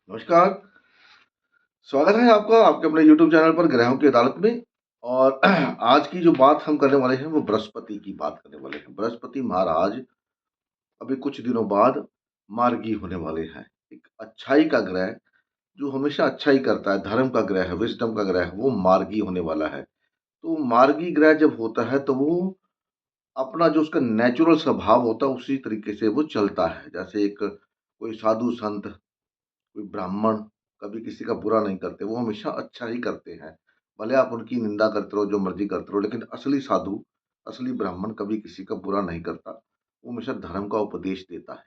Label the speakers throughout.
Speaker 1: नमस्कार, स्वागत है आपका आपके अपने यूट्यूब चैनल पर ग्रहों की अदालत में। और आज की जो बात हम करने वाले हैं वो बृहस्पति की बात करने वाले हैं। बृहस्पति महाराज अभी कुछ दिनों बाद मार्गी होने वाले हैं। एक अच्छाई का ग्रह जो हमेशा अच्छाई करता है, धर्म का ग्रह है, विज़डम का ग्रह है, वो मार्गी होने वाला है। तो मार्गी ग्रह जब होता है तो वो अपना जो उसका नेचुरल स्वभाव होता है उसी तरीके से वो चलता है। जैसे एक कोई साधु संत, कोई ब्राह्मण कभी किसी का बुरा नहीं करते, वो हमेशा अच्छा ही करते हैं। भले आप उनकी निंदा करते रहो, जो मर्ज़ी करते रहो, लेकिन असली साधु, असली ब्राह्मण कभी किसी का बुरा नहीं करता। वो हमेशा धर्म का उपदेश देता है।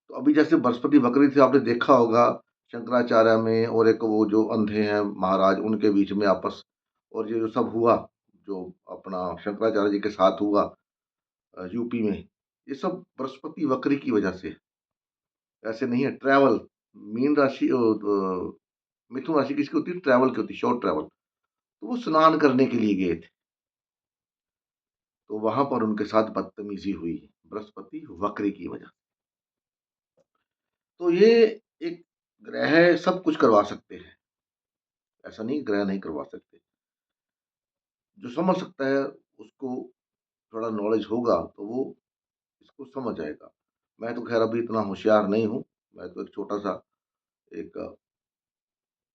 Speaker 1: तो अभी जैसे बृहस्पति वक्री थे, आपने देखा होगा शंकराचार्य में और एक वो जो अंधे हैं महाराज, उनके बीच में आपस और ये जो सब हुआ, जो अपना शंकराचार्य जी के साथ हुआ यूपी में, ये सब बृहस्पति वक्री की वजह से है। ऐसे नहीं है। ट्रैवल, मीन राशि मिथुन राशि किसकी होती है? ट्रैवल की होती है, शॉर्ट ट्रैवल। तो वो स्नान करने के लिए गए थे, तो वहां पर उनके साथ बदतमीजी हुई, बृहस्पति वक्री की वजह। तो ये एक ग्रह सब कुछ करवा सकते हैं, ऐसा नहीं ग्रह नहीं करवा सकते। जो समझ सकता है उसको थोड़ा नॉलेज होगा तो वो इसको समझ जाएगा। मैं तो खैर अभी इतना होशियार नहीं हूँ, मैं तो एक छोटा सा एक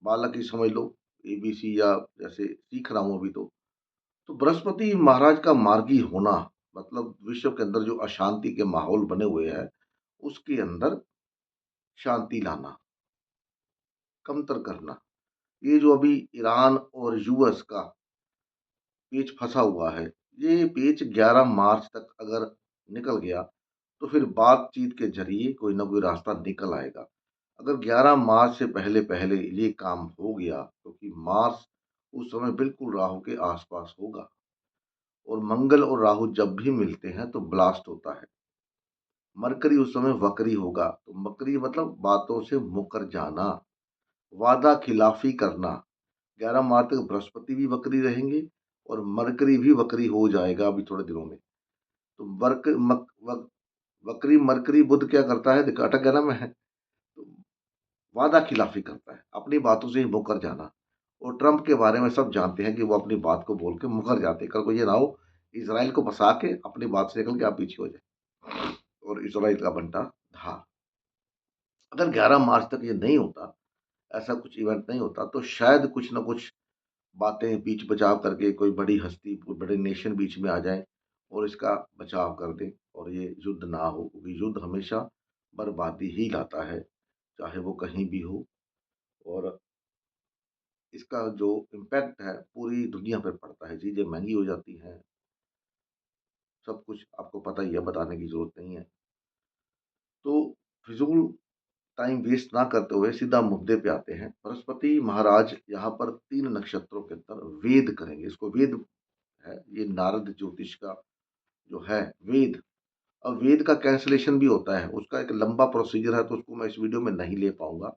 Speaker 1: बालक ही समझ लो, एबीसी या जैसे सीख रहा हूँ अभी तो। तो बृहस्पति महाराज का मार्गी होना मतलब विश्व के अंदर जो अशांति के माहौल बने हुए हैं, उसके अंदर शांति लाना, कमतर करना। ये जो अभी ईरान और यूएस का पेच फंसा हुआ है, ये पेच 11 मार्च तक अगर निकल गया, तो फिर बातचीत के ज़रिए कोई ना कोई रास्ता निकल आएगा। अगर 11 मार्च से पहले-पहले ये काम हो गया, क्योंकि मार्स उस समय बिल्कुल राहु के आस-पास होगा और मंगल और राहु जब भी मिलते हैं तो ब्लास्ट होता है। मरकरी उस समय वक्री होगा, तो मकरी मतलब बातों से मुकर जाना, वादा खिलाफी करना। 11 मार्च तक बृहस्पति भी वक्री रहेंगे और मरकरी भी वक्री हो जाएगा अभी थोड़े दिनों में। तो वर्क मक वक वक्री मरकरी बुध क्या करता है? देखो अटक गया ना मैं। तो वादा खिलाफी करता है, अपनी बातों से ही मुकर जाना। और ट्रंप के बारे में सब जानते हैं कि वो अपनी बात को बोल के मुकर जाते हैं। कल को ये ना हो इज़राइल को फँसा के अपनी बात से निकल के आप पीछे हो जाएँ और इज़राइल का बंटा धार। अगर 11 मार्च तक ये नहीं होता, ऐसा कुछ इवेंट नहीं होता, तो शायद कुछ ना कुछ बातें बीच बचाव करके कोई बड़ी हस्ती, कोई बड़े नेशन बीच में आ जाएँ और इसका बचाव कर दें और ये युद्ध ना हो, क्योंकि युद्ध हमेशा बर्बादी ही लाता है, चाहे वो कहीं भी हो। और इसका जो इम्पैक्ट है पूरी दुनिया पे पड़ता है, चीज़ें महँगी हो जाती हैं, सब कुछ आपको पता ही है, बताने की ज़रूरत नहीं है। तो फिज़ूल टाइम वेस्ट ना करते हुए सीधा मुद्दे पे आते हैं। बृहस्पति महाराज यहाँ पर 3 नक्षत्रों के अंदर वेद करेंगे। इसको वेद है, ये नारद ज्योतिष का जो है वेद। अब वेद का कैंसलेशन भी होता है, उसका एक लंबा प्रोसीजर है, तो उसको मैं इस वीडियो में नहीं ले पाऊँगा।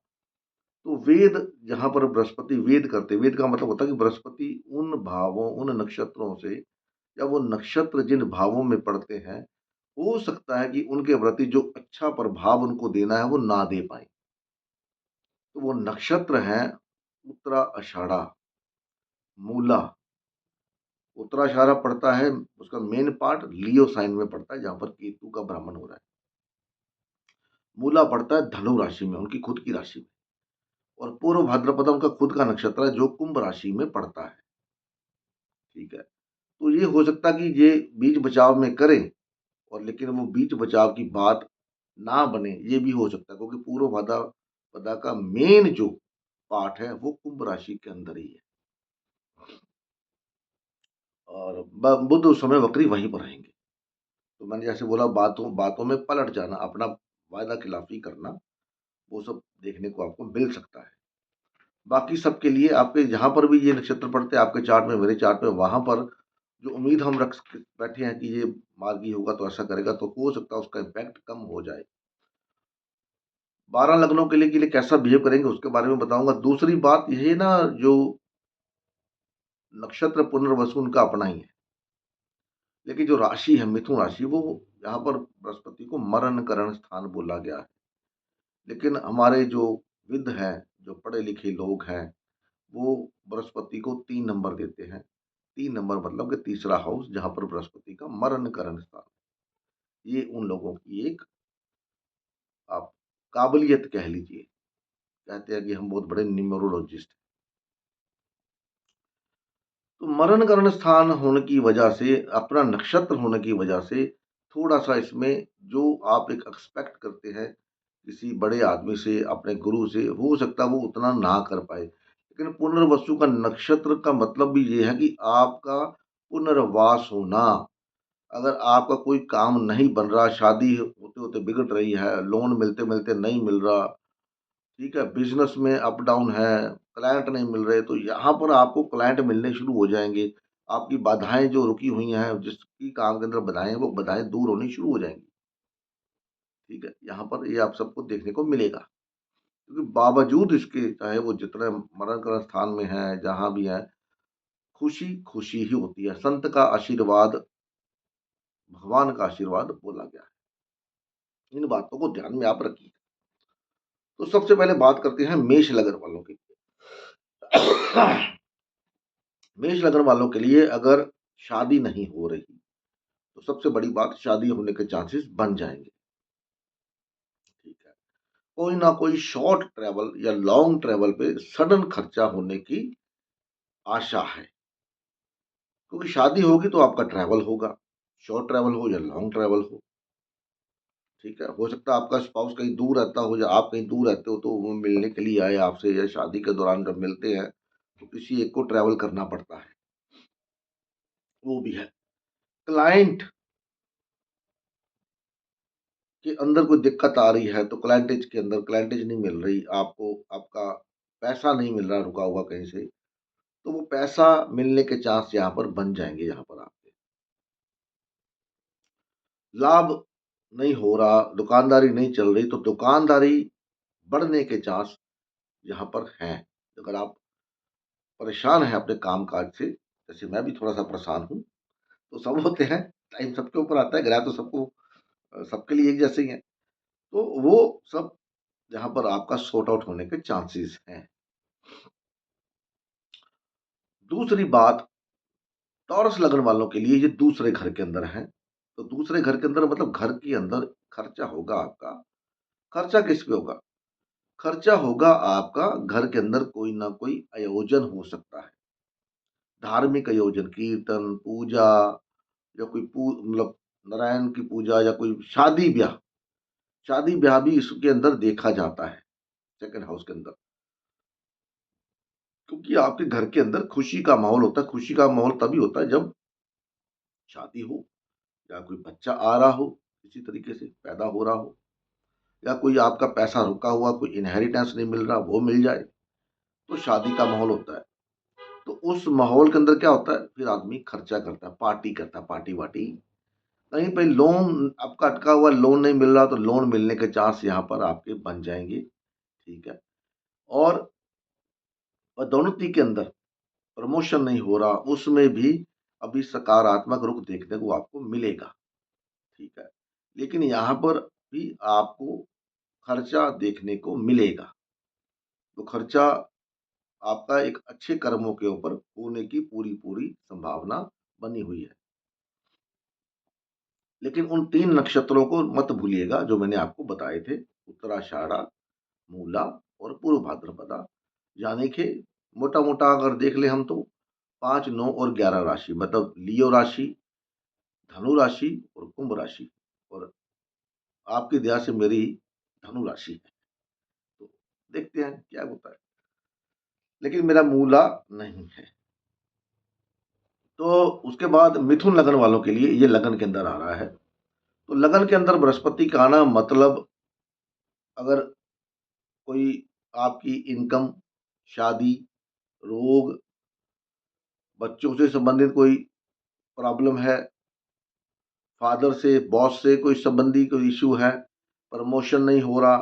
Speaker 1: तो वेद जहाँ पर बृहस्पति वेद करते हैं, वेद का मतलब होता है कि बृहस्पति उन भावों, उन नक्षत्रों से या वो नक्षत्र जिन भावों में पड़ते हैं, हो सकता है कि उनके प्रति जो अच्छा प्रभाव उनको देना है, वो ना दे पाएँ। तो वो नक्षत्र हैं उत्तरा, आषाढ़ा, मूला। उत्तराषाढ़ा पड़ता है, उसका मेन पार्ट लियो साइन में पड़ता है, जहाँ पर केतु का भ्रमण हो रहा है। मूला पड़ता है धनु राशि में, उनकी खुद की राशि में। और पूर्व भाद्रपद उनका खुद का नक्षत्र है, जो कुंभ राशि में पड़ता है। ठीक है? तो ये हो सकता है कि ये बीच बचाव में करें और लेकिन वो बीच बचाव की बात ना बने, ये भी हो सकता है, क्योंकि पूर्व भाद्रपदा का मेन जो पार्ट है, वो कुंभ राशि के अंदर ही है। और बुध उस समय वक्री वहीं पर रहेंगे। तो मैंने जैसे बोला बातों बातों में पलट जाना, अपना वायदा खिलाफी करना, वो सब देखने को आपको मिल सकता है। बाकी सबके लिए आपके जहाँ पर भी ये नक्षत्र पड़ते हैं आपके चार्ट में, मेरे चार्ट में, वहाँ पर जो उम्मीद हम रख बैठे हैं कि ये मार्गी होगा तो ऐसा करेगा, तो हो सकता है उसका इम्पैक्ट कम हो जाए। 12 लग्नों के लिए कैसा बिहेव करेंगे उसके बारे में बताऊंगा। दूसरी बात ये ना, जो नक्षत्र पुनर्वसु उनका अपना ही है, लेकिन जो राशि है मिथुन राशि, वो यहाँ पर बृहस्पति को मरण करण स्थान बोला गया है। लेकिन हमारे जो विद हैं, जो पढ़े लिखे लोग हैं, वो बृहस्पति को 3 नंबर देते हैं। 3 नंबर मतलब कि तीसरा हाउस जहाँ पर बृहस्पति का मरण-करण स्थान, ये उन लोगों की एक आप काबिलियत कह लीजिए। कहते हैं कि हम बहुत बड़े न्यूमरोलॉजिस्ट हैं। तो मरण-करण स्थान होने की वजह से, अपना नक्षत्र होने की वजह से, थोड़ा-सा इसमें जो आप एक एक्सपेक्ट करते हैं किसी बड़े आदमी से, अपने गुरु से, हो सकता है वो उतना ना कर पाए। लेकिन पुनर्वसु का नक्षत्र का मतलब भी ये है कि आपका पुनर्वास होना। अगर आपका कोई काम नहीं बन रहा, शादी होते-होते बिगड़ रही है, लोन मिलते-मिलते नहीं मिल रहा, ठीक है, बिज़नेस में अप डाउन है, क्लाइंट नहीं मिल रहे, तो यहाँ पर आपको क्लाइंट मिलने शुरू हो जाएँगे। आपकी बाधाएँ जो रुकी हुई हैं, जिसकी काम के अंदर बाधाएँ हैं, वो बाधाएँ दूर होनी शुरू हो जाएँगी। ठीक है? यहाँ पर ये आप सबको देखने को मिलेगा। क्योंकि बावजूद इसके, चाहे वो जितने मरणकरण स्थान में हैं, जहाँ भी हैं, खुशी खुशी ही होती है। संत का आशीर्वाद, भगवान का आशीर्वाद बोला गया है। इन बातों को ध्यान में आप रखिए। तो सबसे पहले बात करते हैं मेष लगन वालों की। मेष लगन वालों के लिए अगर शादी नहीं हो रही, तो सबसे बड़ी बात, शादी होने के चांसेस बन जाएँगे। ठीक है? कोई ना कोई शॉर्ट ट्रैवल या लॉन्ग ट्रैवल पे सडन खर्चा होने की आशा है। क्योंकि शादी होगी तो आपका ट्रैवल होगा, शॉर्ट ट्रैवल हो या लॉन्ग ट्रैवल हो। ठीक है? हो सकता है आपका स्पाउस कहीं दूर रहता हो या आप कहीं दूर रहते हो, तो वो मिलने के लिए आए आपसे, या शादी के दौरान जब मिलते हैं, तो किसी एक को ट्रैवल करना पड़ता है, वो भी है। क्लाइंट के अंदर कोई दिक्कत आ रही है, तो क्लाइंटेज के अंदर क्लाइंटेज नहीं मिल रही, आपको आपका पैसा नहीं मिल रहा रुका हुआ कहीं से, तो वो पैसा मिलने के चांस यहाँ पर बन जाएँगे यहाँ पर आपके। लाभ नहीं हो रहा, दुकानदारी नहीं चल रही, तो दुकानदारी बढ़ने के चांस यहाँ पर हैं। अगर आप परेशान हैं अपने काम-काज से, जैसे मैं भी थोड़ा-सा परेशान हूँ, तो सब होते हैं, टाइम सबके ऊपर आता है, ग्रह तो सबको सबके लिए एक जैसे ही हैं। तो वो सब यहाँ पर आपका सॉर्ट आउट होने के चांसेस हैं। दूसरी बात, टॉरस लगन वालों के लिए ये दूसरे घर के अंदर हैं। तो दूसरे घर के अंदर मतलब घर के अंदर खर्चा होगा आपका। खर्चा किस पे होगा? खर्चा होगा आपका, घर के अंदर कोई ना कोई आयोजन हो सकता है। धार्मिक आयोजन, कीर्तन, पूजा, या कोई मतलब नारायण की पूजा, या कोई शादी-ब्याह। शादी-ब्याह भी इसके अंदर देखा जाता है, सेकंड हाउस के अंदर। क्योंकि आपके घर के अंदर खुशी का माहौल होता है। खुशी का माहौल तभी होता है जब शादी हो, या कोई बच्चा आ रहा हो, किसी तरीके से पैदा हो रहा हो, या कोई आपका पैसा रुका हुआ, कोई इनहेरिटेंस नहीं मिल रहा, वो मिल जाए, तो शादी का माहौल होता है। तो उस माहौल के अंदर क्या होता है, फिर आदमी खर्चा करता है, पार्टी करता है, पार्टी-वार्टी। कहीं पे लोन आपका अटका हुआ, लोन नहीं मिल रहा, तो लोन मिलने के चांस यहाँ पर आपके बन जाएँगे, ठीक है? और पदोन्नति के अंदर प्रमोशन नहीं हो रहा, उसमें भी अभी सकारात्मक रुख देखने को आपको मिलेगा, ठीक है? लेकिन यहाँ पर भी आपको खर्चा देखने को मिलेगा। तो खर्चा आपका एक अच्छे कर्मों के ऊपर होने की पूरी-पूरी संभावना बनी हुई है। लेकिन उन 3 नक्षत्रों को मत भूलिएगा जो मैंने आपको बताए थे, उत्तराषाढ़ा, मूला और पूर्व भाद्रपदा। यानी कि मोटा-मोटा अगर देख लें हम, तो 5, 9 और 11 राशि, मतलब लियो राशि, धनु राशि और कुंभ राशि, और आपकी दया से मेरी धनु राशि है। तो देखते हैं क्या होता है। लेकिन मेरा मूला नहीं है। तो उसके बाद मिथुन लगन वालों के लिए ये लगन के अंदर आ रहा है। तो लगन के अंदर बृहस्पति का आना मतलब, अगर कोई आपकी इनकम, शादी, रोग, बच्चों से संबंधित कोई प्रॉब्लम है, फादर से, बॉस से कोई संबंधी कोई इश्यू है, प्रमोशन नहीं हो रहा,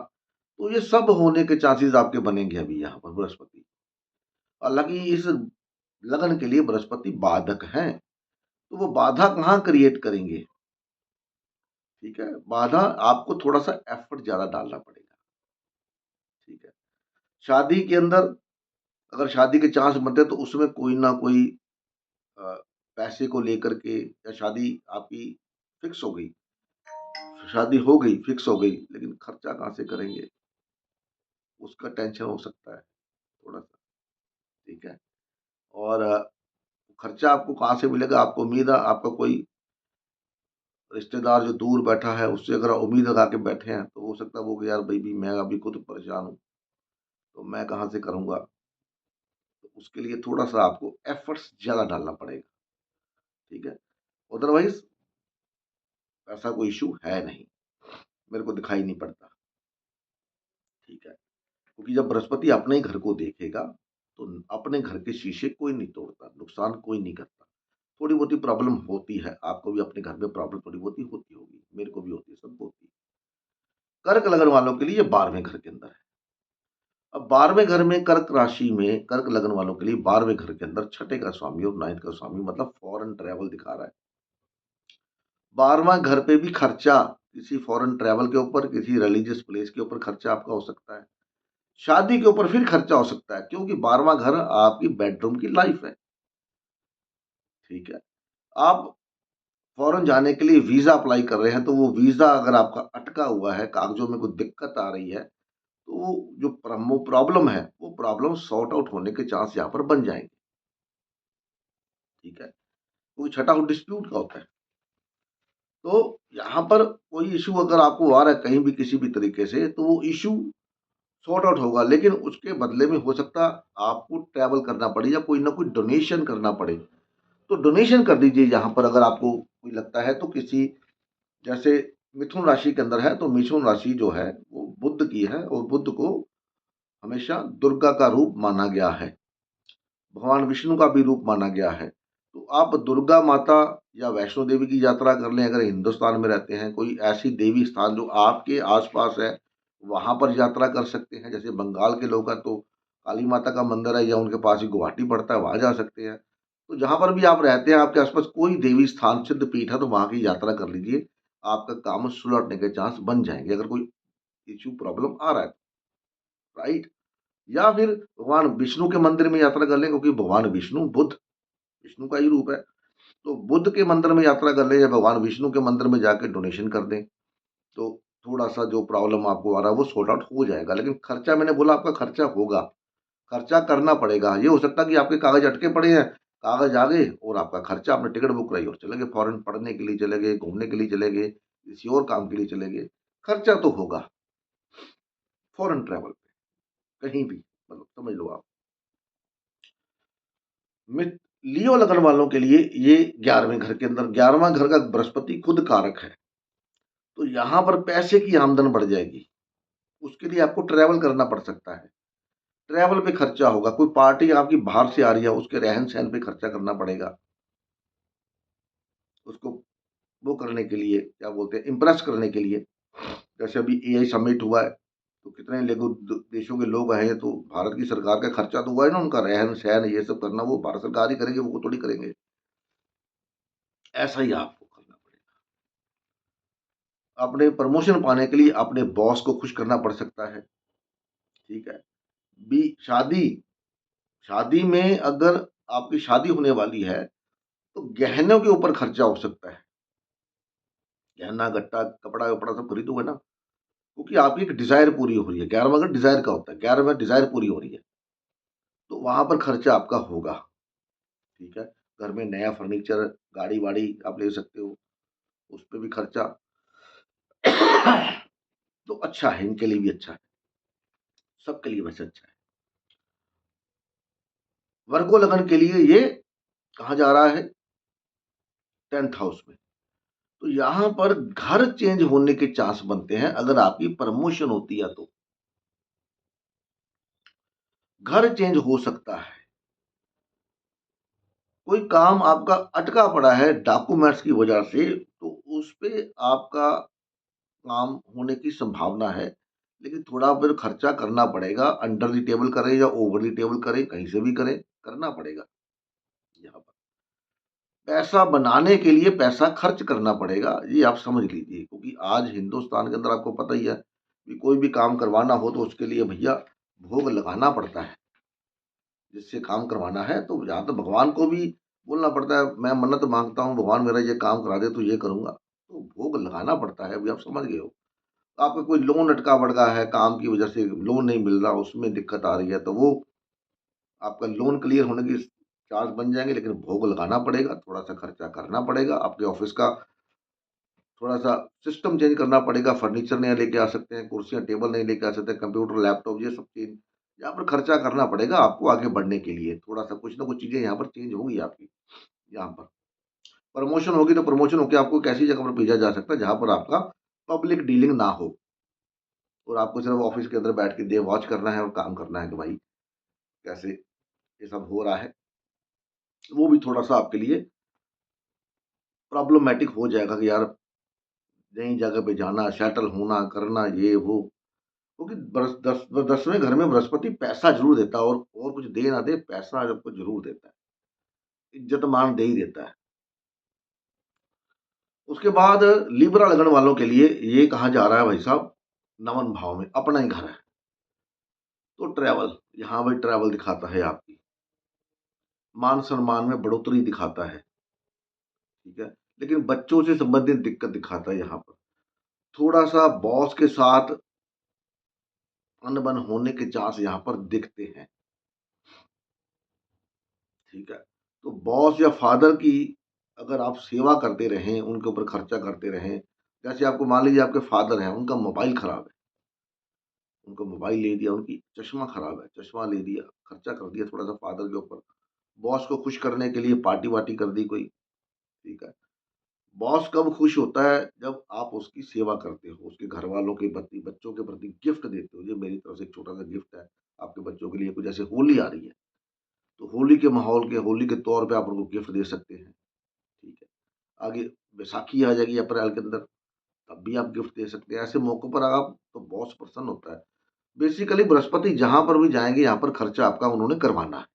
Speaker 1: तो ये सब होने के चांसेस आपके बनेंगे अभी यहाँ पर बृहस्पति। हालाँकि इस लगन के लिए बृहस्पति बाधक हैं, तो वो बाधा कहाँ क्रिएट करेंगे, ठीक है? बाधा आपको थोड़ा-सा एफर्ट ज़्यादा डालना पड़ेगा, ठीक है? शादी के अंदर अगर शादी के चांस बनते हैं तो उसमें कोई ना कोई अ, पैसे को लेकर के, या शादी आपकी फिक्स हो गई, शादी हो गई, फिक्स हो गई, लेकिन खर्चा कहाँ से करेंगे? उसका टेंशन हो सकता है थोड़ा-सा, ठीक है? और खर्चा आपको कहाँ से मिलेगा? आपको उम्मीद है आपका कोई रिश्तेदार जो दूर बैठा है, उससे अगर उम्मीद लगा के बैठे हैं, तो हो सकता है वो कि यार भई भी मैं अभी खुद परेशान हूँ, तो मैं कहाँ से करूँगा? तो उसके लिए थोड़ा-सा आपको एफर्ट्स ज़्यादा डालना पड़ेगा, ठीक है? अदरवाइज़ ऐसा कोई इश्यू है नहीं, मेरे को दिखाई नहीं पड़ता, ठीक है? क्योंकि जब बृहस्पति अपने ही घर को देखेगा, तो अपने घर के शीशे कोई नहीं तोड़ता, नुकसान कोई नहीं करता। थोड़ी बहुती प्रॉब्लम होती है, आपको भी अपने घर में प्रॉब्लम थोड़ी बहुती होती होगी, मेरे को भी होती है, सबको होती है। कर्क लगन वालों के लिए ये 12वें घर के अंदर है। अब 12वें घर में कर्क राशि में कर्क लगन वालों के लिए 12वें घर के अंदर छठे का स्वामी और 9th का स्वामी मतलब फॉरेन ट्रैवल दिखा रहा है। 12वां घर पे भी खर्चा किसी फॉरेन ट्रैवल के ऊपर, किसी रिलीजियस प्लेस के ऊपर खर्चा आपका हो सकता है। शादी के ऊपर फिर खर्चा हो सकता है, क्योंकि 12वां घर आपकी बेडरूम की लाइफ है, ठीक है? आप फॉरेन जाने के लिए वीज़ा अप्लाई कर रहे हैं, तो वो वीज़ा अगर आपका अटका हुआ है, कागज़ों में कोई दिक्कत आ रही है, तो वो जो प्रॉब्लम है, वो प्रॉब्लम सॉर्ट आउट होने के चांस यहाँ पर बन जाएँगे, ठीक है? क्योंकि छठा हाउस डिस्प्यूट का होता है। तो यहाँ पर कोई इश्यू अगर आपको आ रहा है कहीं भी किसी भी तरीके से, तो वो इश्यू सॉर्ट आउट होगा, लेकिन उसके बदले में हो सकता आपको ट्रैवल करना पड़े या कोई ना कोई डोनेशन करना पड़े। तो डोनेशन कर दीजिए यहाँ पर, अगर आपको कोई लगता है तो किसी, जैसे मिथुन राशि के अंदर है, तो मिथुन राशि जो है वो बुध की है और बुध को हमेशा दुर्गा का रूप माना गया है, भगवान विष्णु का भी रूप माना गया है। तो आप दुर्गा माता या वैष्णो देवी की यात्रा कर लें, अगर हिंदुस्तान में रहते हैं, कोई ऐसी देवी स्थान जो आपके आस-पास है, वहाँ पर यात्रा कर सकते हैं। जैसे बंगाल के लोग हैं तो काली माता का मंदिर है या उनके पास ही गुवाहाटी पड़ता है, वहाँ जा सकते हैं। तो जहाँ पर भी आप रहते हैं, आपके आस-पास कोई देवी स्थान, सिद्ध पीठ है, तो वहाँ की यात्रा कर लीजिए। आपका काम सुलझने के चांस बन जाएँगे, अगर कोई इश्यू प्रॉब्लम आ रहा है, राइट? या फिर भगवान विष्णु के मंदिर में यात्रा कर लें, क्योंकि भगवान विष्णु बुध विष्णु का ही रूप है। तो बुद्ध के मंदिर में यात्रा कर लें या भगवान विष्णु के मंदिर में जाके डोनेशन कर दें, तो थोड़ा-सा जो प्रॉब्लम आपको आ रहा है वो सॉर्ट आउट हो जाएगा। लेकिन खर्चा, मैंने बोला आपका खर्चा होगा, खर्चा करना पड़ेगा। ये हो सकता है कि आपके कागज़ अटके पड़े हैं, कागज़ आ गए और आपका खर्चा, आपने टिकट बुक कराई और चले गए फॉरेन, पढ़ने के लिए चले गए, घूमने के लिए चले गए, किसी और काम के लिए चले गए। खर्चा तो होगा, फॉरेन ट्रैवल पे, कहीं भी, मतलब समझ लो आप। मित लियो लगन वालों के लिए ये 11वें घर के अंदर, 11वां घर का बृहस्पति खुद कारक है। तो यहाँ पर पैसे की आमदन बढ़ जाएगी। उसके लिए आपको ट्रैवल करना पड़ सकता है। ट्रैवल पे खर्चा होगा, कोई पार्टी आपकी बाहर से आ रही है, उसके रहन-सहन पे खर्चा करना पड़ेगा। उसको वो करने के लिए, क्या बोलते हैं, इम्प्रेस करने के लिए। जैसे अभी एआई समिट हुआ है, तो कितने लोगों द देशों के लोग आए हैं, तो भारत की सरकार का खर्चा तो हुआ है ना, उनका रहन-सहन ये सब करना वो भारत सरकार ही करेगी, वो थोड़ी करेंगे। ऐसा ही आपको करना पड़ेगा। अपने प्रमोशन पाने के लिए अपने बॉस को खुश करना पड़ सकता है, ठीक है? बी शादी शादी में अगर आपकी शादी होने वाली है, तो गहनों के ऊपर खर्चा हो सकता है। गहना, गट्टा, कपड़ा-वपड़ा सब खरीदोगे ना, क्योंकि आपकी एक डिज़ायर पूरी हो रही है। 11वां घर डिज़ायर का होता है, 11वां डिज़ायर पूरी हो रही है, तो वहाँ पर खर्चा आपका होगा, ठीक है? घर में नया फर्नीचर, गाड़ी-वाड़ी आप ले सकते हो, उस पे भी खर्चा। तो अच्छा है, इनके लिए भी अच्छा है, सबके लिए वैसे अच्छा है। वर्गो लगन के लिए ये कहाँ जा रहा है? 10th हाउस में। तो यहाँ पर घर चेंज होने के चांस बनते हैं, अगर आपकी प्रमोशन होती है तो। घर चेंज हो सकता है। कोई काम आपका अटका पड़ा है डॉक्यूमेंट्स की वजह से, तो उस पे आपका काम होने की संभावना है। लेकिन थोड़ा फिर खर्चा करना पड़ेगा, अंडर द टेबल करें या ओवर द टेबल करें, कहीं से भी करें, करना पड़ेगा यहाँ पर। पैसा बनाने के लिए पैसा खर्च करना पड़ेगा, ये आप समझ लीजिए, क्योंकि आज हिंदुस्तान के अंदर आपको पता ही है कि कोई भी काम करवाना हो तो उसके लिए भैया भोग लगाना पड़ता है, जिससे काम करवाना है तो या तो भगवान को भी बोलना पड़ता है, मैं मन्नत माँगता हूँ भगवान मेरा ये काम करा दे तो ये करूँगा। तो भोग लगाना पड़ता है, अभी आप समझ गए हो। तो आपका कोई लोन अटका-पड़का है, काम की वजह से लोन नहीं मिल रहा, उसमें दिक्कत आ रही है, तो वो आपका लोन क्लियर होने की चांस बन जाएँगे, लेकिन भोग लगाना पड़ेगा, थोड़ा-सा खर्चा करना पड़ेगा। आपके ऑफ़िस का थोड़ा-सा सिस्टम चेंज करना पड़ेगा, फर्नीचर नया लेके आ सकते हैं, कुर्सियाँ, टेबल नहीं लेके आ सकते, कंप्यूटर, लैपटॉप ये सब चीज़ यहाँ पर खर्चा करना पड़ेगा आपको आगे बढ़ने के लिए। थोड़ा-सा कुछ ना कुछ चीज़ें यहाँ पर चेंज होंगी आपकी, यहाँ पर। प्रमोशन होगी तो प्रमोशन होके आपको एक ऐसी जगह पर भेजा जा सकता है जहाँ पर आपका पब्लिक डीलिंग ना हो और आपको सिर्फ़ ऑफ़िस के अंदर बैठ के डे वॉच करना है और काम करना है कि भाई कैसे ये सब हो रहा है। वो भी थोड़ा-सा आपके लिए प्रॉब्लमैटिक हो जाएगा कि यार नई जगह पे जाना, सेटल होना, करना ये वो। क्योंकि 10वें घर में बृहस्पति पैसा ज़रूर देता है और कुछ दे ना दे, पैसा आपको ज़रूर देता है। इज़्ज़त-मान दे ही देता है। उसके बाद लिब्रा लगन वालों के लिए ये कहा जा रहा है भाई साहब, नवन भाव में अपना ही घर है। तो ट्रैवल, यहाँ भी ट्रैवल दिखाता है आपकी। मान-सम्मान में बढ़ोतरी दिखाता है, ठीक है? लेकिन बच्चों से संबंधित दिक्कत दिखाता है यहाँ पर। थोड़ा-सा बॉस के साथ अनबन होने के चांस यहाँ पर दिखते हैं, ठीक है? तो बॉस या फादर की अगर आप सेवा करते रहें, उनके ऊपर खर्चा करते रहें, जैसे आपको मान लीजिए आपके फादर हैं, उनका मोबाइल खराब है, उनको मोबाइल ले दिया, उनकी चश्मा खराब है, चश्मा ले दिया, खर्चा कर दिया थोड़ा-सा फादर के ऊपर। बॉस को खुश करने के लिए पार्टी-वार्टी कर दी कोई, ठीक है? बॉस कब खुश होता है जब आप उसकी सेवा करते हो, उसके घरवालों के प्रति, बच्चों के प्रति गिफ्ट देते हो। ये मेरी तरफ से एक छोटा-सा गिफ्ट है आपके बच्चों के लिए। कुछ जैसे होली आ रही है, तो होली के माहौल के होली के तौर पे आप उनको गिफ्ट दे सकते हैं, ठीक है। आगे बैसाखी आ जाएगी अप्रैल के अंदर, तब भी आप गिफ्ट दे सकते हैं। ऐसे मौकों पर आप तो बॉस प्रसन्न होता है। बेसिकली बृहस्पति जहाँ पर भी जाएँगे, यहाँ पर खर्चा आपका उन्होंने करवाना है।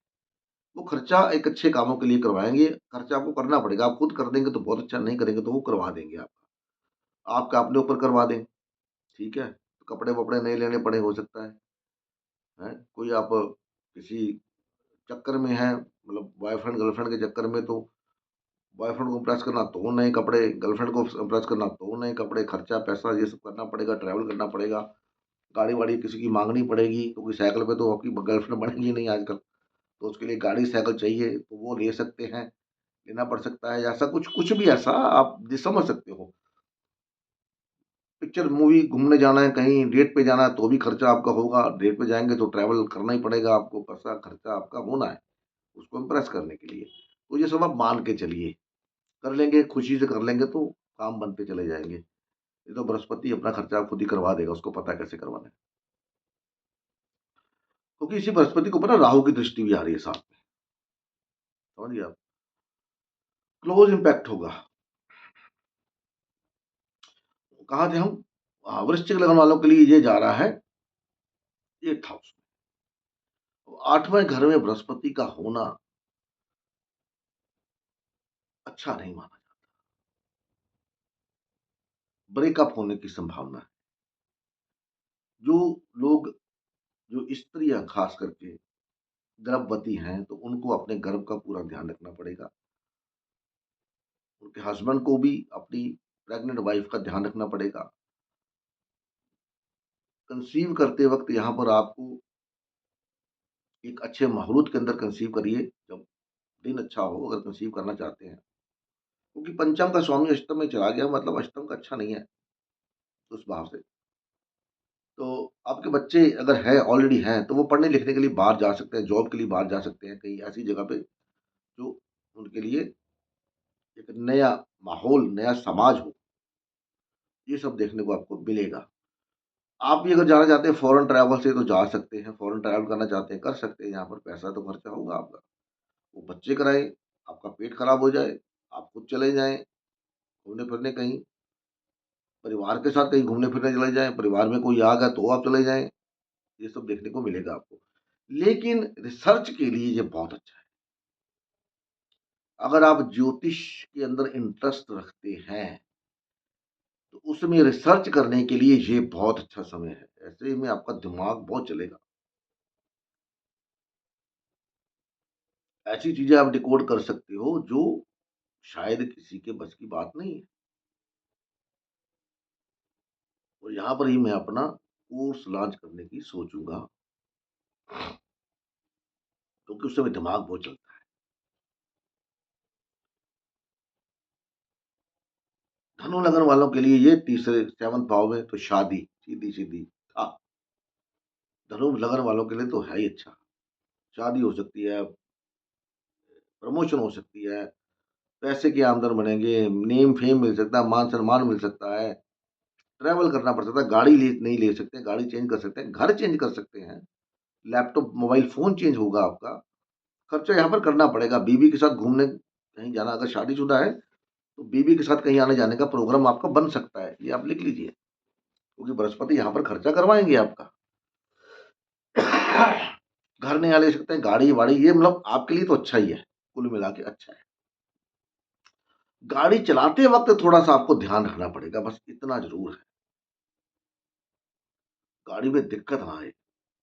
Speaker 1: वो खर्चा एक अच्छे कामों के लिए करवाएँगे, खर्चा आपको करना पड़ेगा। आप खुद कर देंगे तो बहुत अच्छा, नहीं करेंगे तो वो करवा देंगे आपका अपने ऊपर करवा दें, ठीक है? तो कपड़े-वपड़े नहीं लेने पड़े हो सकता है, हैं? कोई आप किसी चक्कर में हैं, मतलब बॉयफ्रेंड गर्लफ्रेंड के चक्कर में, तो बॉयफ्रेंड को इम्प्रेस करना तो नए कपड़े, गर्लफ्रेंड को इम्प्रेस करना तो नए कपड़े, खर्चा, पैसा ये सब करना पड़ेगा, ट्रैवल करना पड़ेगा, गाड़ी-वाड़ी किसी की माँगनी पड़ेगी, क्योंकि साइकिल पे तो आपकी गर्लफ्रेंड बनेगी नहीं आजकल, तो उसके लिए गाड़ी, साइकिल चाहिए, तो वो ले सकते हैं, लेना पड़ सकता है। ऐसा कुछ कुछ भी ऐसा आप समझ सकते हो। पिक्चर मूवी घूमने जाना है, कहीं डेट पे जाना है, तो भी खर्चा आपका होगा। डेट पे जाएँगे तो ट्रैवल करना ही पड़ेगा आपको, पैसा खर्चा आपका होना है, उसको इम्प्रेस करने के लिए। तो ये सब आप मान के चलिए, कर लेंगे, खुशी से कर लेंगे तो काम बनते चले जाएँगे। ये तो बृहस्पति अपना खर्चा खुद ही करवा देगा, उसको पता है कैसे करवाना है। क्योंकि इसी बृहस्पति के ऊपर ना राहु की दृष्टि भी आ रही है साथ में, समझ गए आप? क्लोज़ इम्पैक्ट होगा। कहाँ थे हम? वृश्चिक लगन वालों के लिए ये जा रहा है 8th हाउस में। तो 8वें घर में बृहस्पति का होना अच्छा नहीं माना जाता। ब्रेकअप होने की संभावना है। जो लोग जो स्त्रियाँ ख़ास करके गर्भवती हैं, तो उनको अपने गर्भ का पूरा ध्यान रखना पड़ेगा। उनके हस्बैंड को भी अपनी प्रेग्नेंट वाइफ़ का ध्यान रखना पड़ेगा। कंसीव करते वक़्त यहाँ पर आपको एक अच्छे मुहूर्त के अंदर कंसीव करिए, जब दिन अच्छा हो अगर कंसीव करना चाहते हैं। क्योंकि पंचम का स्वामी अष्टम में चला गया, मतलब अष्टम का अच्छा नहीं है, उस भाव से। तो आपके बच्चे अगर हैं, ऑलरेडी हैं, तो वो पढ़ने-लिखने के लिए बाहर जा सकते हैं, जॉब के लिए बाहर जा सकते हैं, कहीं ऐसी जगह पे जो उनके लिए एक नया माहौल, नया समाज हो, ये सब देखने को आपको मिलेगा। आप भी अगर जाना चाहते हैं फॉरेन ट्रैवल से तो जा सकते हैं, फॉरेन ट्रैवल करना चाहते हैं, कर सकते हैं, यहाँ पर पैसा तो खर्चा होगा आपका। वो बच्चे कराएँ, आपका पेट खराब हो जाए, आप खुद चले जाएँ घूमने-फिरने कहीं, परिवार के साथ कहीं घूमने-फिरने चले जाएँ, परिवार में कोई आ गया तो आप चले जाएँ, ये सब देखने को मिलेगा आपको। लेकिन रिसर्च के लिए ये बहुत अच्छा है। अगर आप ज्योतिष के अंदर इंटरेस्ट रखते हैं, तो उसमें रिसर्च करने के लिए ये बहुत अच्छा समय है। ऐसे में आपका दिमाग बहुत चलेगा। ऐसी चीज़ें आप डिकोड कर सकते हो जो शायद किसी के बस की बात नहीं है। और यहाँ पर ही मैं अपना कोर्स लॉन्च करने की सोचूँगा, क्योंकि उस समय दिमाग बहुत चलता है। धनु लगन वालों के लिए ये तीसरे 7th भाव में तो शादी सीधी-सीधी था। धनु लगन वालों के लिए तो है ही अच्छा। शादी हो सकती है, प्रमोशन हो सकती है, पैसे की आमदन बढ़ेंगे, नेम फेम मिल सकता है, मान-सम्मान मिल सकता है, ट्रैवल करना पड़ सकता है, गाड़ी ले नहीं ले सकते, गाड़ी चेंज कर सकते हैं, घर चेंज कर सकते हैं, लैपटॉप, मोबाइल फ़ोन चेंज होगा आपका। खर्चा यहाँ पर करना पड़ेगा, बीवी के साथ घूमने कहीं जाना, अगर शादीशुदा है, तो बीवी के साथ कहीं आने-जाने का प्रोग्राम आपका बन सकता है, ये आप लिख लीजिए, क्योंकि बृहस्पति यहाँ पर खर्चा करवाएँगे आपका। घर नया ले सकते हैं, गाड़ी-वाड़ी, ये मतलब आपके लिए तो अच्छा ही है, कुल मिला के अच्छा है। गाड़ी चलाते वक़्त थोड़ा-सा आपको ध्यान रखना पड़ेगा, बस इतना ज़रूर है। गाड़ी में दिक्कत ना आए,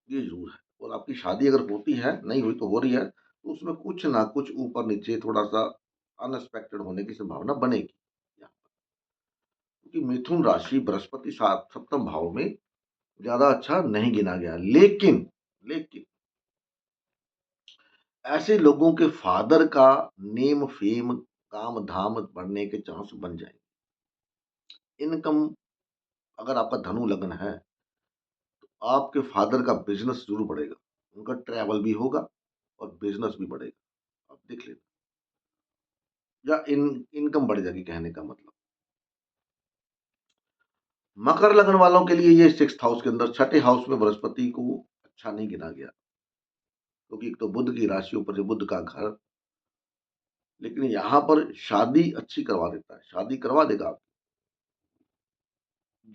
Speaker 1: ये ज़रूर है। और आपकी शादी अगर होती है, नहीं हुई तो हो रही है, तो उसमें कुछ ना कुछ ऊपर-नीचे थोड़ा-सा अनएक्सपेक्टेड होने की संभावना बनेगी। क्योंकि मिथुन राशि बृहस्पति 7th भाव में ज़्यादा अच्छा नहीं गिना गया। लेकिन ऐसे लोगों के फादर का नेम फेम, काम-धाम बढ़ने के चांस बन जाएँगे। इनकम, अगर आपका धनु लग्न है, आपके फादर का बिज़नेस ज़रूर बढ़ेगा। उनका ट्रैवल भी होगा और बिज़नेस भी बढ़ेगा। आप देख लेना, या इनकम बढ़ जाएगी कहने का मतलब। मकर लग्न वालों के लिए ये 6th हाउस के अंदर, छठे हाउस में बृहस्पति को अच्छा नहीं गिना गया, क्योंकि एक तो बुध की राशि, ऊपर से बुध का घर। लेकिन यहाँ पर शादी अच्छी करवा देता है, शादी करवा देगा आप,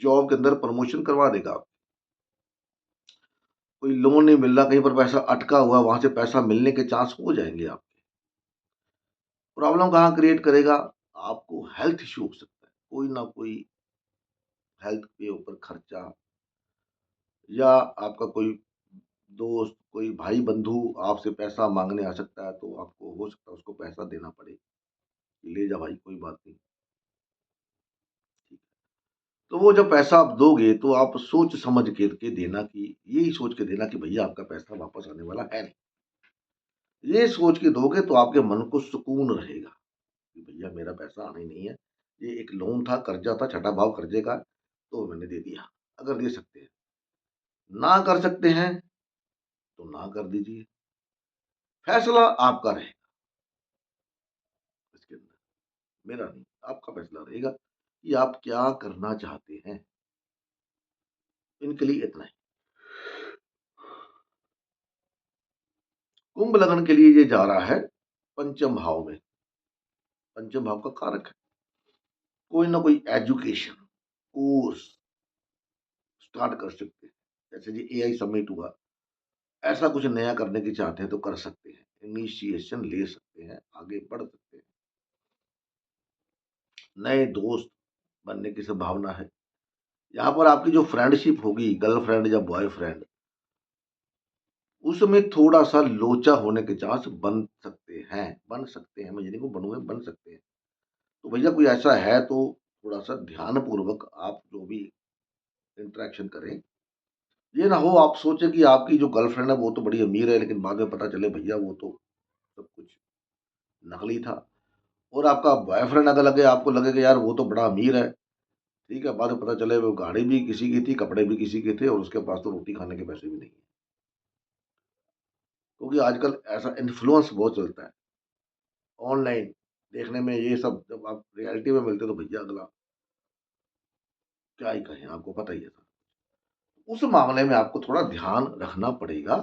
Speaker 1: जॉब के अंदर प्रमोशन करवा देगा आप। कोई लोन नहीं मिल रहा, कहीं पर पैसा अटका हुआ, वहाँ से पैसा मिलने के चांस हो जाएँगे आपके। प्रॉब्लम कहाँ क्रिएट करेगा? आपको हेल्थ इश्यू हो सकता है, कोई ना कोई हेल्थ के ऊपर खर्चा, या आपका कोई दोस्त, कोई भाई-बंधु आपसे पैसा माँगने आ सकता है, तो आपको हो सकता है उसको पैसा देना पड़े, कि ले जा भाई, कोई बात नहीं। तो वो जब पैसा आप दोगे, तो आप सोच समझ के देना, कि यही सोच के देना कि भैया आपका पैसा वापस आने वाला है नहीं। ये सोच के दोगे तो आपके मन को सुकून रहेगा, कि भैया मेरा पैसा आना ही नहीं है। ये एक लोन था, कर्जा था, छठा भाव कर्जे का, तो मैंने दे दिया। अगर दे सकते हैं, ना कर सकते हैं, तो ना कर दीजिए। फैसला आपका रहेगा इसके अंदर, मेरा नहीं, आपका फैसला रहेगा कि आप क्या करना चाहते हैं। इनके लिए इतना ही। कुंभ लग्न के लिए ये जा रहा है पंचम भाव में। पंचम भाव का कारक है। कोई ना कोई एजुकेशन, कोर्स स्टार्ट कर सकते हैं। जैसे जी एआई समिट हुआ, ऐसा कुछ नया करने की चाहते हैं तो कर सकते हैं। इनिशिएशन ले सकते हैं, आगे बढ़ सकते हैं। नए दोस्त बनने की संभावना है। यहाँ पर आपकी जो फ्रेंडशिप होगी, गर्लफ्रेंड या बॉयफ्रेंड, उसमें थोड़ा-सा लोचा होने के चांस बन सकते हैं, मैं ये नहीं कहूँ बन हुए, बन सकते हैं। तो भैया कोई ऐसा है तो थोड़ा-सा ध्यानपूर्वक आप जो भी इंटरैक्शन करें, ये ना हो आप सोचें कि आपकी जो गर्लफ्रेंड है वो तो बड़ी अमीर है, लेकिन बाद में पता चले भैया वो तो सब कुछ नकली था। और आपका बॉयफ्रेंड अगर लगे, आपको लगे कि यार वो तो बड़ा अमीर है, ठीक है, बाद में पता चले वो गाड़ी भी किसी की थी, कपड़े भी किसी के थे, और उसके पास तो रोटी खाने के पैसे भी नहीं है। क्योंकि आजकल ऐसा इन्फ्लुएंस बहुत चलता है, ऑनलाइन देखने में ये सब, जब आप रियलिटी में मिलते हो तो भैया अगला क्या ही कहें, आपको पता ही है सब। उस मामले में आपको थोड़ा ध्यान रखना पड़ेगा।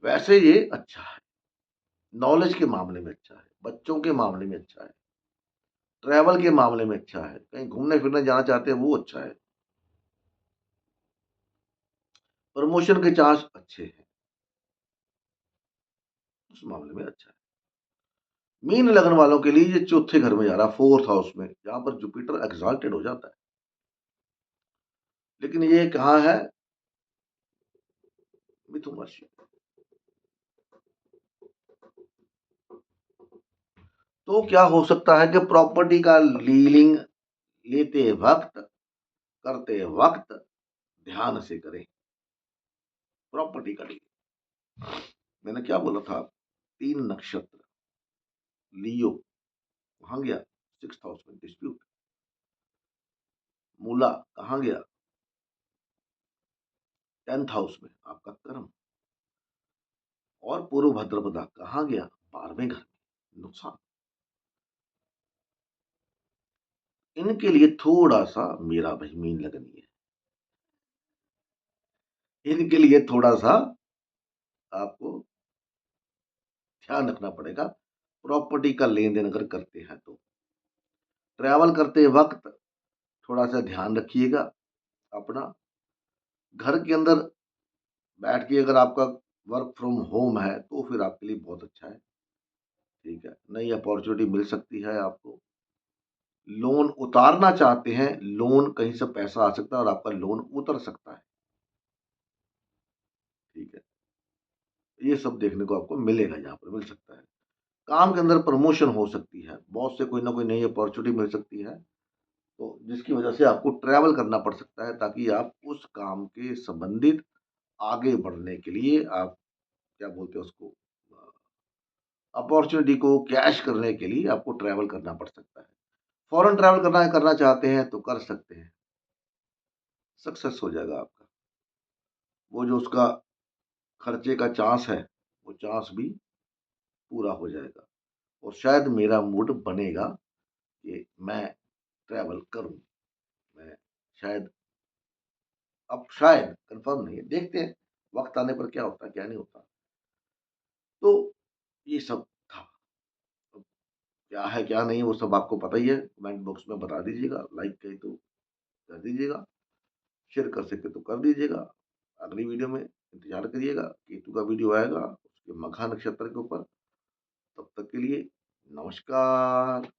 Speaker 1: वैसे ये अच्छा है, नॉलेज के मामले में अच्छा है, बच्चों के मामले में अच्छा है, ट्रैवल के मामले में अच्छा है, कहीं घूमने-फिरने जाना चाहते हैं वो अच्छा है, प्रमोशन के चांस अच्छे हैं, उस मामले में अच्छा है। मीन लगन वालों के लिए ये चौथे घर में जा रहा है, 4th हाउस में, जहाँ पर जुपिटर एक्साल्टेड हो जाता है। लेकिन ये कहाँ है? मिथुन राशि। तो क्या हो सकता है कि प्रॉपर्टी का डीलिंग लेते वक़्त, करते वक़्त ध्यान से करें, प्रॉपर्टी का डीलिंग। मैंने क्या बोला था? 3 नक्षत्र, लियो कहाँ गया? 6th हाउस में डिस्प्यूट। मूला कहाँ गया? 10th हाउस में आपका कर्म। और पूर्व भाद्रपदा कहाँ गया? 12वें घर में, नुकसान। इनके लिए थोड़ा-सा मेरा भाई मीन लगनी है। इनके लिए थोड़ा-सा आपको ध्यान रखना पड़ेगा, प्रॉपर्टी का लेन-देन अगर करते हैं तो। ट्रैवल करते वक़्त थोड़ा-सा ध्यान रखिएगा अपना। घर के अंदर बैठ के अगर आपका वर्क फ्रॉम होम है, तो फिर आपके लिए बहुत अच्छा है, ठीक है? नई अपॉर्च्युनिटी मिल सकती है आपको। लोन उतारना चाहते हैं, लोन कहीं से पैसा आ सकता है और आपका लोन उतर सकता है, ठीक है? ये सब देखने को आपको मिलेगा, यहाँ पर मिल सकता है। काम के अंदर प्रमोशन हो सकती है, बॉस से कोई ना कोई नई अपॉर्च्युनिटी मिल सकती है, तो जिसकी वजह से आपको ट्रैवल करना पड़ सकता है ताकि आप उस काम के संबंधित आगे बढ़ने के लिए आप क्या बोलते हैं उसको अपॉर्च्युनिटी को कैश करने के लिए आपको ट्रैवल करना पड़ सकता है। फॉरेन ट्रैवल करना करना चाहते हैं तो कर सकते हैं, सक्सेस हो जाएगा आपका। वो जो उसका खर्चे का चांस है, वो चांस भी पूरा हो जाएगा और शायद मेरा मूड बनेगा कि मैं ट्रैवल करूँ। मैं शायद अब शायद कन्फर्म नहीं है, देखते हैं वक़्त आने पर क्या होता है, क्या नहीं होता। तो ये सब था। अब क्या है, क्या नहीं, वो सब आपको पता ही है। कमेंट बॉक्स में बता दीजिएगा, लाइक कहीं तो कर दीजिएगा, शेयर कर सके तो कर दीजिएगा। अगली वीडियो में इंतज़ार करिएगा, केतु का वीडियो आएगा उसके मघा नक्षत्र के ऊपर। तब तक के लिए नमस्कार।